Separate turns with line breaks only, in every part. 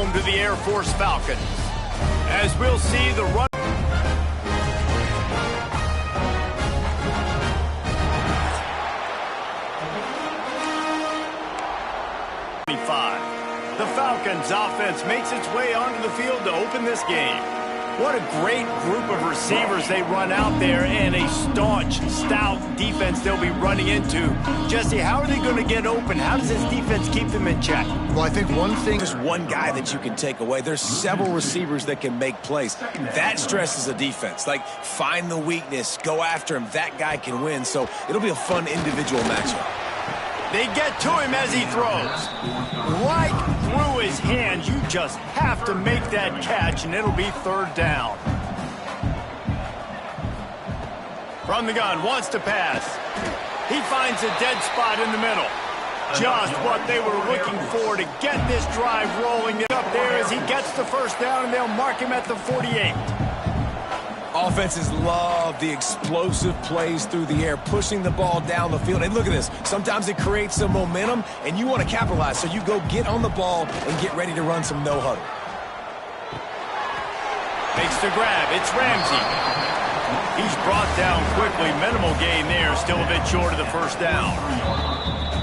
home to the Air Force Falcons. As we'll see the run. The Falcons offense makes its way onto the field to open this game. What a great group of receivers they run out there, and a staunch, stout defense they'll be running into. Jesse, how are they going to get open? How does this defense keep them in check?
Well, I think one thing...
There's one guy that you can take away. There's several receivers that can make plays. That stresses a defense. Like, find the weakness, go after him. That guy can win, so it'll be a fun individual matchup.
They get to him as he throws. Right through his hands. You just have to make that catch, and it'll be third down. From the gun, wants to pass. He finds a dead spot in the middle. Just what they were looking for to get this drive rolling up there as he gets the first down, and they'll mark him at the 48.
Offenses love the explosive plays through the air, pushing the ball down the field. And look at this. Sometimes it creates some momentum, and you want to capitalize. So you go get on the ball and get ready to run some no-huddle.
Makes the grab. It's Ramsey. He's brought down quickly. Minimal gain there. Still a bit short of the first down.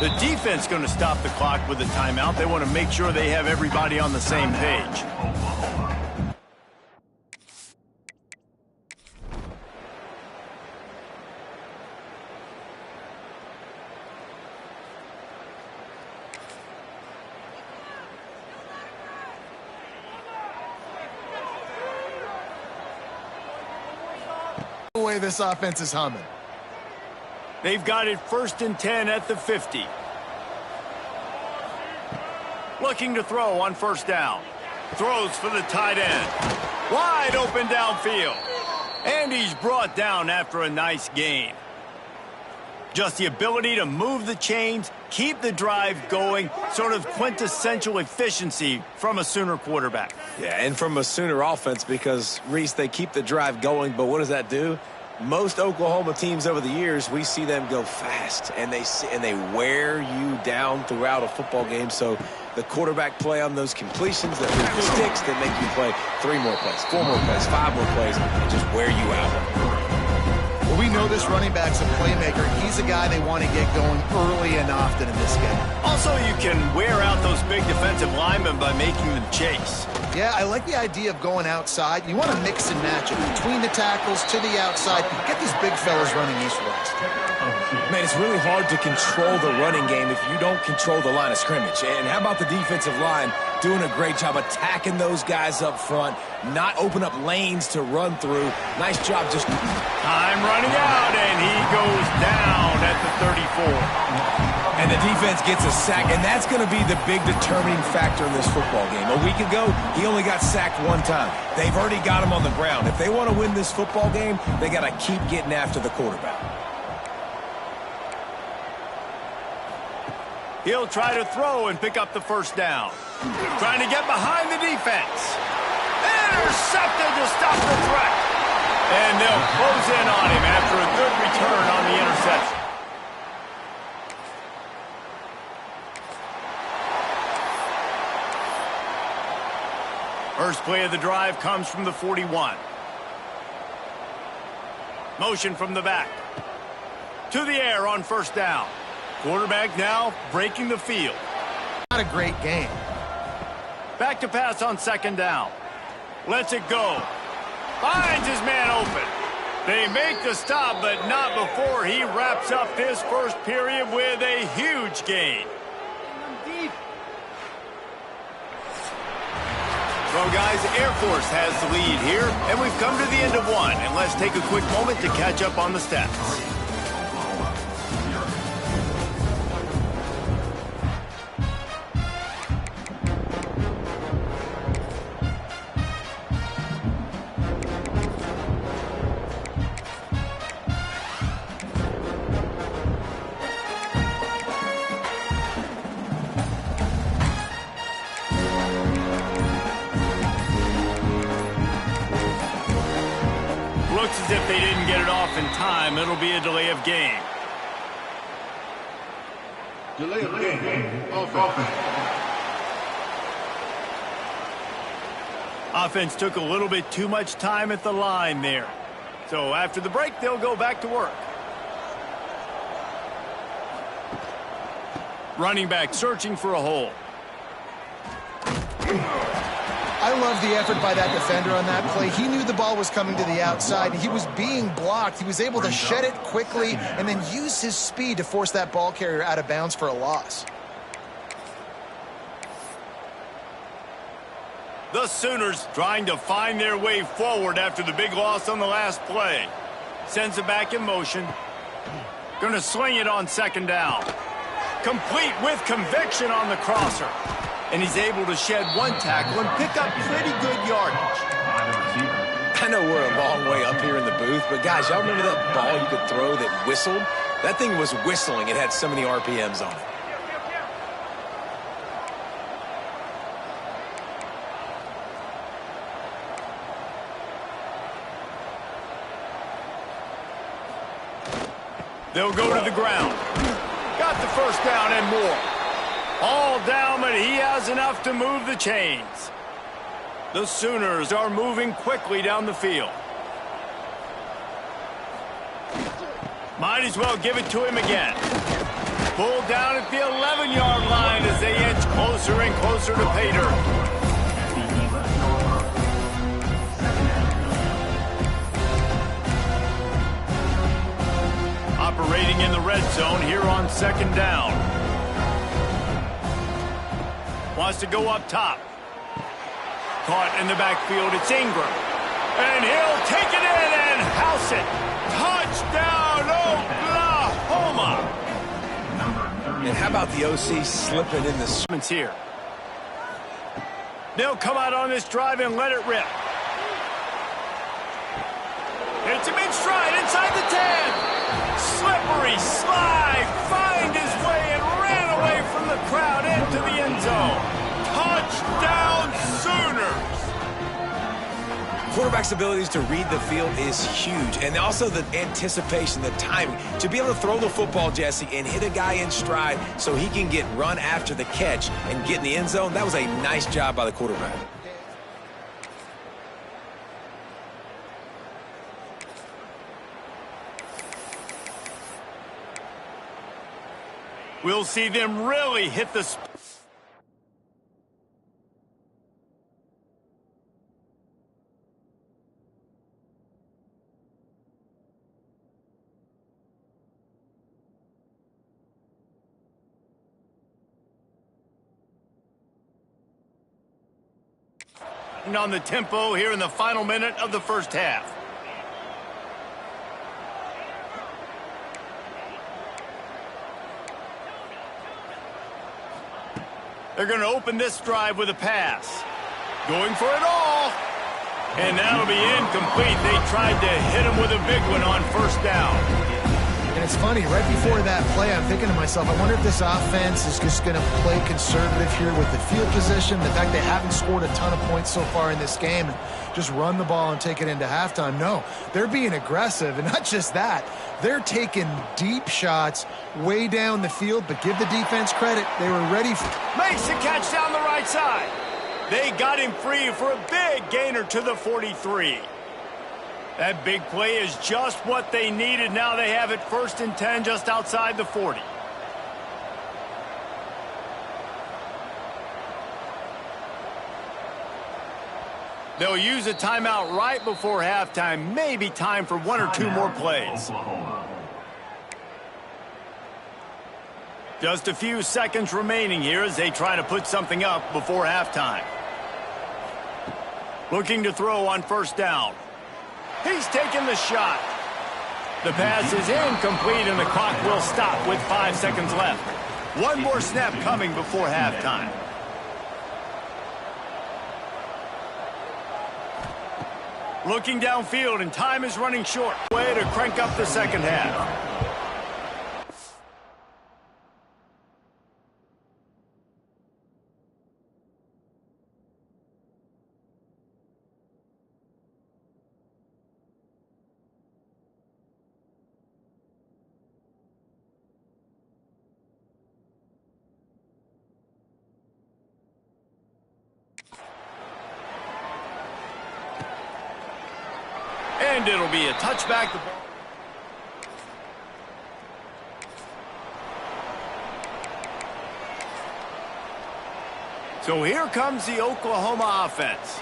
The defense going to stop the clock with a timeout. They want to make sure they have everybody on the same page.
The way this offense is humming.
They've got it 1st and 10 at the 50. Looking to throw on first down. Throws for the tight end. Wide open downfield. And he's brought down after a nice gain. Just the ability to move the chains, keep the drive going, sort of quintessential efficiency from a Sooner quarterback.
Yeah, and from a Sooner offense because, Reese, they keep the drive going, but what does that do? Most Oklahoma teams over the years, we see them go fast, and they wear you down throughout a football game. So the quarterback play on those completions that leave the sticks that make you play 3 more plays, 4 more plays, 5 more plays, and just wear you out.
Well, we know this running back's a playmaker. He's a guy they want to get going early and often in this game.
Also, you can wear out those big defensive linemen by making them chase.
Yeah, I like the idea of going outside. You want to mix and match it between the tackles to the outside. Get these big fellas running east-west.
Man, it's really hard to control the running game if you don't control the line of scrimmage. And how about the defensive line doing a great job attacking those guys up front, not open up lanes to run through. Nice job just...
Time running out, and he goes down at the 34.
And the defense gets a sack, and that's going to be the big determining factor in this football game. A week ago, he only got sacked 1 time. They've already got him on the ground. If they want to win this football game, they got to keep getting after the quarterback.
He'll try to throw and pick up the first down. Trying to get behind the defense. Intercepted to stop the threat. And they'll close in on him after a good return on the interception. First play of the drive comes from the 41. Motion from the back. To the air on first down. Quarterback now breaking the field.
Not a great game.
Back to pass on second down. Lets it go. Finds his man open. They make the stop, but not before he wraps up this first period with a huge gain. Well, guys, Air Force has the lead here, and we've come to the end of one. And let's take a quick moment to catch up on the stats. Looks as if they didn't get it off in time. It'll be a delay of game.
Delay of game. Offense.
Offense took a little bit too much time at the line there. So after the break, they'll go back to work. Running back searching for a hole.
I love the effort by that defender on that play. He knew the ball was coming to the outside, and he was being blocked. He was able to shed it quickly and then use his speed to force that ball carrier out of bounds for a loss.
The Sooners trying to find their way forward after the big loss on the last play. Sends it back in motion. Going to sling it on second down. Complete with conviction on the crosser. And he's able to shed one tackle and pick up pretty good yardage.
I know we're a long way up here in the booth, but guys, y'all remember that ball you could throw that whistled? That thing was whistling. It had so many RPMs on it.
They'll go to the ground. Got the first down and more. All down, but he has enough to move the chains. The Sooners are moving quickly down the field. Might as well give it to him again. Pulled down at the 11-yard line as they inch closer and closer to pay dirt. Operating in the red zone here on second down. Wants to go up top. Caught in the backfield, it's Ingram. And he'll take it in and house it. Touchdown, Oklahoma!
And how about the OC slipping in the
It's here. They'll come out on this drive and let it rip. It's a mid stride inside the 10. Slippery slide, find his way and ran away from the crowd into the end zone. Touchdown, Sooners!
Quarterback's abilities to read the field is huge, and also the anticipation, the timing. To be able to throw the football, Jesse, and hit a guy in stride so he can get run after the catch and get in the end zone, that was a nice job by the quarterback.
We'll see them really hit the on the tempo here in the final minute of the first half. They're going to open this drive with a pass. Going for it all. And that'll be incomplete. They tried to hit him with a big one on first down.
And it's funny, right before that play, I'm thinking to myself, I wonder if this offense is just going to play conservative here with the field position, the fact they haven't scored a ton of points so far in this game, and just run the ball and take it into halftime. No, they're being aggressive, and not just that. They're taking deep shots way down the field, but give the defense credit. They were ready.
Makes the catch down the right side. They got him free for a big gainer to the 43. That big play is just what they needed. Now they have it 1st and 10 just outside the 40. They'll use a timeout right before halftime. Maybe time for 1 or 2 more plays. Just a few seconds remaining here as they try to put something up before halftime. Looking to throw on first down. He's taking the shot. The pass is incomplete and the clock will stop with 5 seconds left. One more snap coming before halftime. Looking downfield and time is running short. Way to crank up the second half. And it'll be a touchback. So here comes the Oklahoma offense.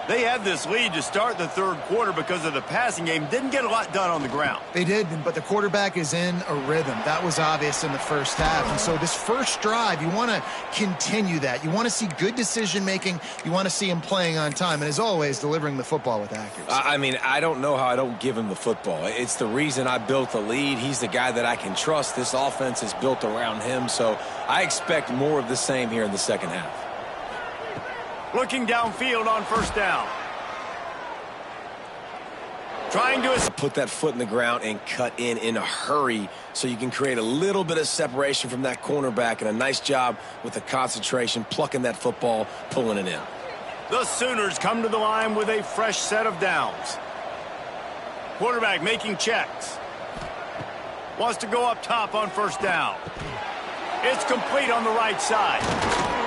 They had this lead to start the third quarter because of the passing game. Didn't get a lot done on the ground.
They did, but the quarterback is in a rhythm. That was obvious in the first half. And so this first drive, you want to continue that. You want to see good decision-making. You want to see him playing on time. And as always, delivering the football with accuracy.
I mean, I don't know how I don't give him the football. It's the reason I built the lead. He's the guy that I can trust. This offense is built around him. So I expect more of the same here in the second half.
Looking downfield on first down. Trying to
put that foot in the ground and cut in a hurry so you can create a little bit of separation from that cornerback, and a nice job with the concentration, plucking that football, pulling it in.
The Sooners come to the line with a fresh set of downs. Quarterback making checks. Wants to go up top on first down. It's complete on the right side.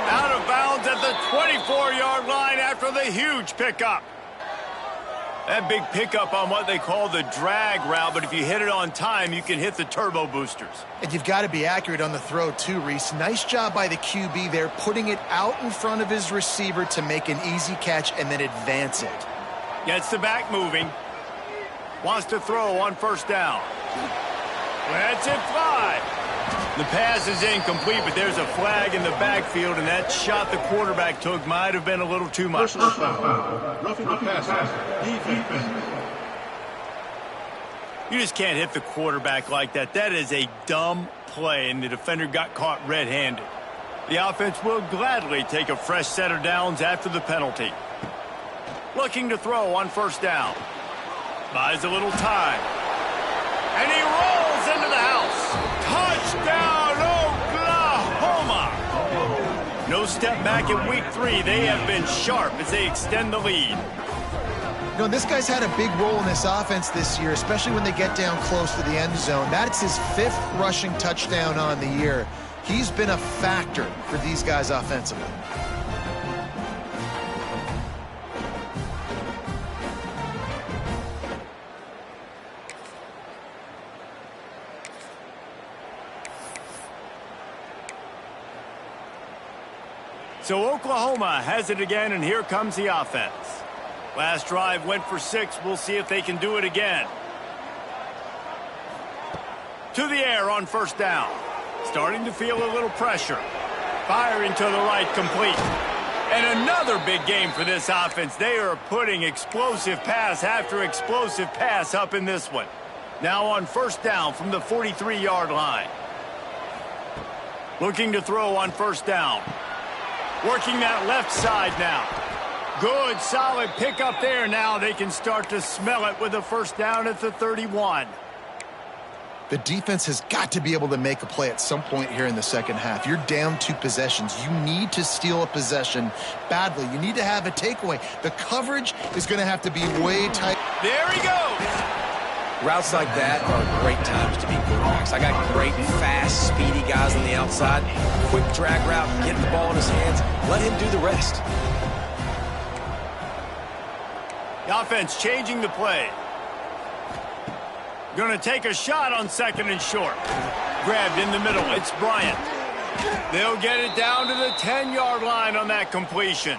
Out of bounds at the 24-yard line after the huge pickup. That big pickup on what they call the drag route, but if you hit it on time, you can hit the turbo boosters.
And you've got to be accurate on the throw too, Reese. Nice job by the QB there, putting it out in front of his receiver to make an easy catch and then advance it.
Gets the back moving. Wants to throw on first down. Lets it fly. The pass is incomplete, but there's a flag in the backfield, and that shot the quarterback took might have been a little too much.
Roughing the passer. Defense.
You just can't hit the quarterback like that. That is a dumb play, and the defender got caught red-handed. The offense will gladly take a fresh set of downs after the penalty. Looking to throw on first down. Buys a little time. And he rolls into the house. Touchdown, Oklahoma! No step back in week 3. They have been sharp as they extend the lead.
You know, this guy's had a big role in this offense this year, especially when they get down close to the end zone. That's his 5th rushing touchdown on the year. He's been a factor for these guys offensively.
So Oklahoma has it again, and here comes the offense. Last drive went for 6. We'll see if they can do it again. To the air on first down. Starting to feel a little pressure. Firing to the right, complete. And another big game for this offense. They are putting explosive pass after explosive pass up in this one. Now on first down from the 43-yard line. Looking to throw on first down. Working that left side now. Good, solid pickup there. Now they can start to smell it with a first down at the 31.
The defense has got to be able to make a play at some point here in the second half. You're down 2 possessions. You need to steal a possession badly. You need to have a takeaway. The coverage is going to have to be way tight.
There he goes.
Routes like that are great times to be quarterbacks. I got great, fast, speedy guys on the outside. Quick drag route, get the ball in his hands, let him do the rest.
The offense changing the play. Going to take a shot on second and short. Grabbed in the middle. It's Bryant. They'll get it down to the 10-yard line on that completion.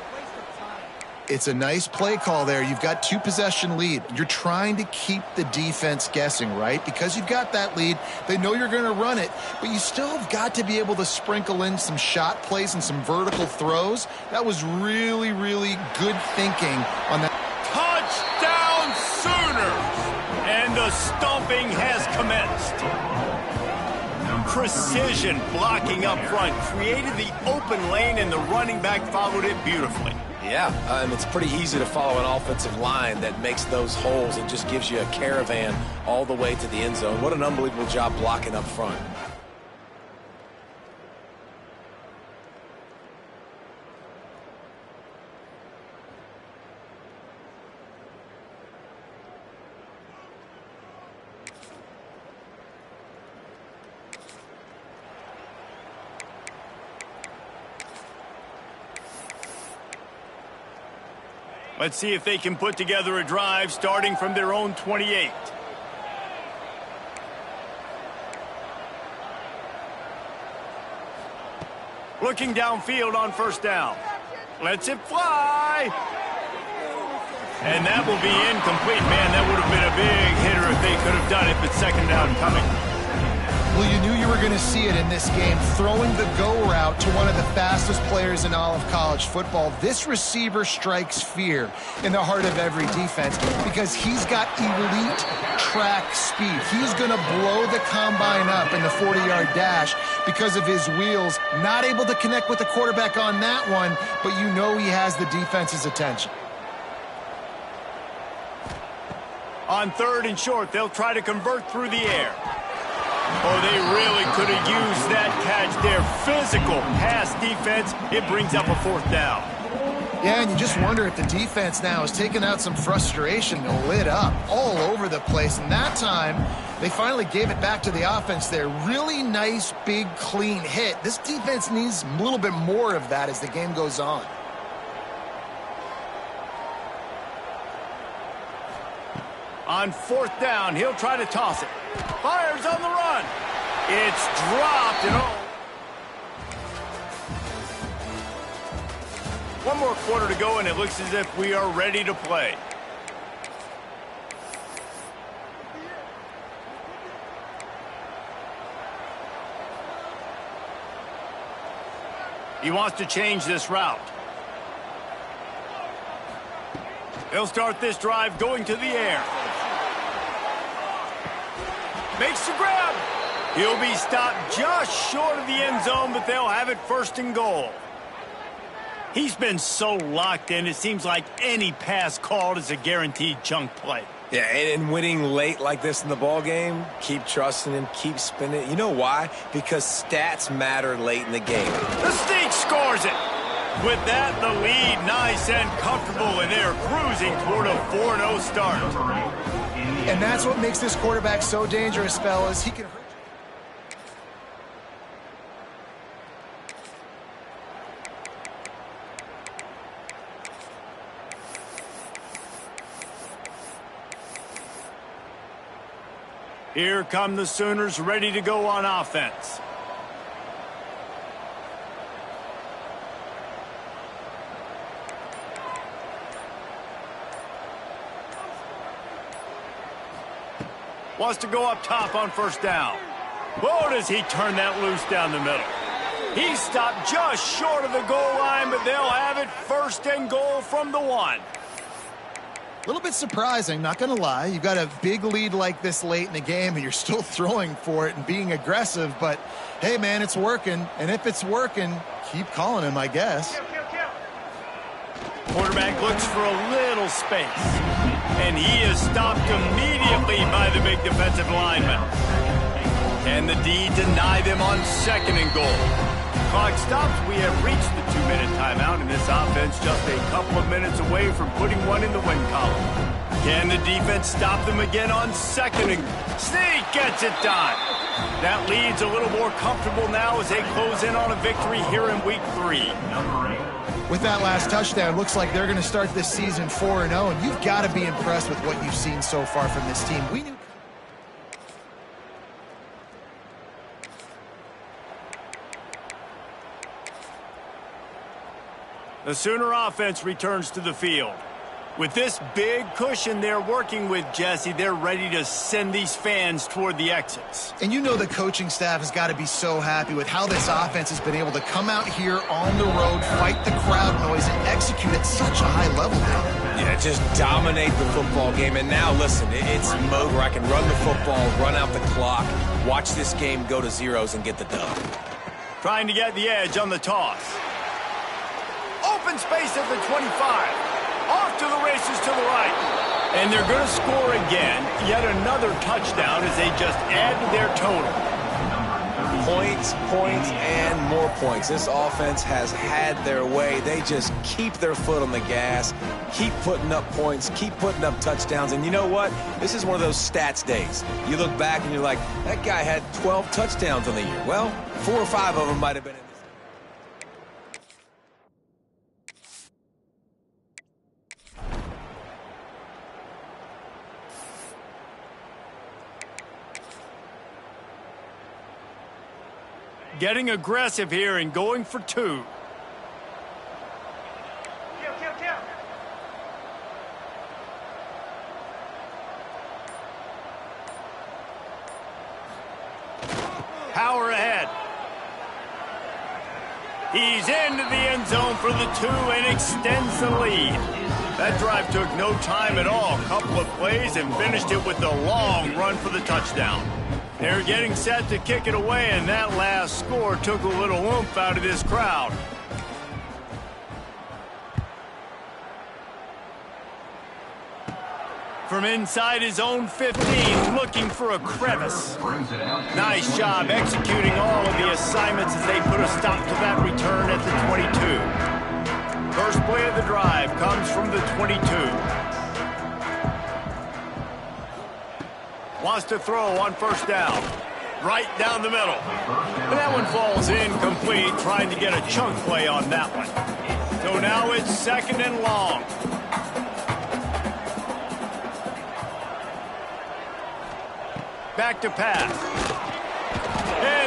It's a nice play call there. You've got 2-possession lead. You're trying to keep the defense guessing, right? Because you've got that lead, they know you're going to run it, but you still have got to be able to sprinkle in some shot plays and some vertical throws. That was really, really good thinking on that.
Touchdown Sooners! And the stomping has commenced. Precision blocking up front created the open lane, and the running back followed it beautifully.
Yeah, it's pretty easy to follow an offensive line that makes those holes and just gives you a caravan all the way to the end zone. What an unbelievable job blocking up front.
Let's see if they can put together a drive starting from their own 28. Looking downfield on first down. Lets it fly. And that will be incomplete. Man, that would have been a big hitter if they could have done it, but second down coming.
Well, you knew you were going to see it in this game. Throwing the go route to one of the fastest players in all of college football. This receiver strikes fear in the heart of every defense because he's got elite track speed. He's going to blow the combine up in the 40-yard dash because of his wheels. Not able to connect with the quarterback on that one, but you know he has the defense's attention.
On 3rd and short, they'll try to convert through the air. Oh, they really could have used that catch there. Physical pass defense. It brings up a 4th down.
Yeah, and you just wonder if the defense now has taken out some frustration and lit up all over the place. And that time, they finally gave it back to the offense there. Really nice, big, clean hit. This defense needs a little bit more of that as the game goes on.
On 4th down, he'll try to toss it. Fires on the run. It's dropped and oh. One more quarter to go, and it looks as if we are ready to play. He wants to change this route. He'll start this drive going to the air. Makes the grab. He'll be stopped just short of the end zone, but they'll have it 1st and goal. He's been so locked in, it seems like any pass called is a guaranteed chunk play.
Yeah, and winning late like this in the ball game, keep trusting him, keep spinning. You know why? Because stats matter late in the game.
The Sneak scores it. With that, the lead nice and comfortable, and they're cruising toward a 4-0 start.
And that's what makes this quarterback so dangerous, fellas. He can hurt.
Here come the Sooners ready to go on offense. Wants to go up top on 1st down. Whoa, does he turn that loose down the middle. He's stopped just short of the goal line, but they'll have it 1st and goal from the 1.
A little bit surprising, not going to lie. You've got a big lead like this late in the game, and you're still throwing for it and being aggressive. But, hey, man, it's working. And if it's working, keep calling him, I guess.
Quarterback looks for a little space. And he is stopped immediately by the big defensive lineman. Can the D deny them on 2nd and goal? Clock stops. We have reached the 2-minute timeout, and this offense just a couple of minutes away from putting one in the win column. Can the defense stop them again on 2nd and Sneak gets it done. That lead's a little more comfortable now as they close in on a victory here in week 3.
With that last touchdown, looks like they're going to start this season 4-0, and you've got to be impressed with what you've seen so far from this team. We knew.
The Sooner offense returns to the field. With this big cushion they're working with, Jesse, they're ready to send these fans toward the exits.
And you know the coaching staff has got to be so happy with how this offense has been able to come out here on the road, fight the crowd noise, and execute at such a high level now.
Yeah, just dominate the football game. And now, listen, it's mode where I can run the football, run out the clock, watch this game go to zeros and get the dub.
Trying to get the edge on the toss. Open space at the 25. Off to the races to the right. And they're going to score again. Yet another touchdown as they just add to their total.
Points, points, and more points. This offense has had their way. They just keep their foot on the gas, keep putting up points, keep putting up touchdowns. And you know what? This is one of those stats days. You look back and you're like, that guy had 12 touchdowns on the year. Well, 4 or 5 of them might have been in this.
getting aggressive here and going for 2. Power ahead. He's into the end zone for the 2 and extends the lead. That drive took no time at all. Couple of plays and finished it with a long run for the touchdown. They're getting set to kick it away, and that last score took a little oomph out of this crowd. From inside his own 15, looking for a crevice. Nice job executing all of the assignments as they put a stop to that return at the 22. First play of the drive comes from the 22. Wants to throw on first down. Right down the middle. And that one falls incomplete, trying to get a chunk play on that one. So now it's 2nd and long. Back to pass.